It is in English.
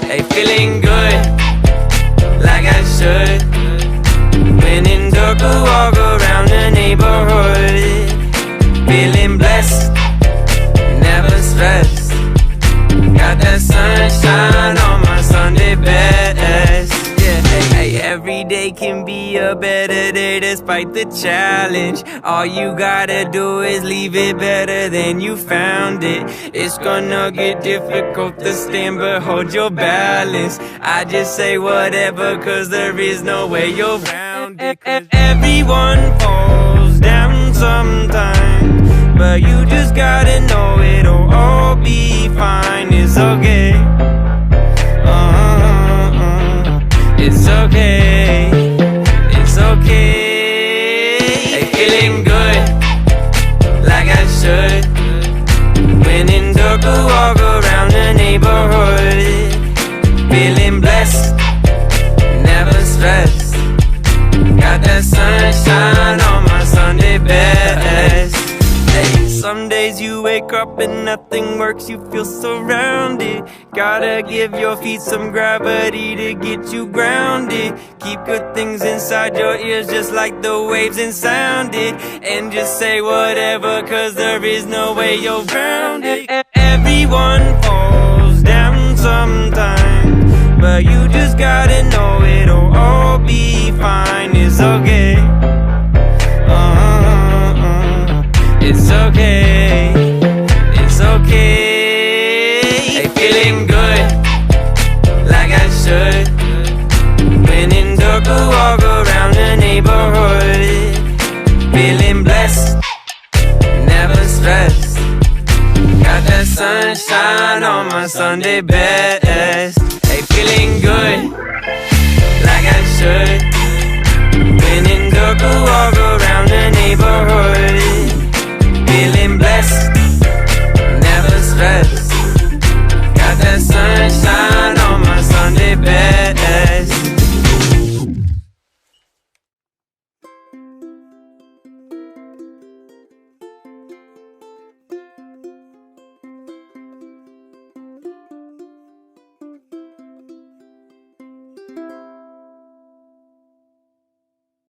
Hey, feeling good, like I should. When in dark, I walk around the neighborhood. Feeling blessed, never stressed. Got that sunshine on my Sunday best. Yeah, hey, every day can be a better day despite the challenge. All you gotta do is leave it better than you found it. It's gonna get difficult to stand, but hold your balance. I just say whatever, cause there is no way you're around it. Everyone falls down sometimes, but you just gotta know it'll all be fine. It's okay. It's okay. It's okay. Hey, feeling good, like I should. When in dark, I walk around the neighborhood. Feeling blessed, never stressed. Got that sunshine on my Sunday best. Hey, some days you wake up and nothing works, you feel surrounded. Gotta give your feet some gravity to get you grounded. Keep good things inside your ears just like the waves and sound it. And just say whatever, cause there is no way you're grounded. Everyone falls down sometimes, but you just gotta know it'll all be fine. It's okay. It's okay. It's okay. Hey, feeling good, like I should. When in dark, I walk around the neighborhood. Feeling blessed, never stressed. Got that sunshine on my Sunday best.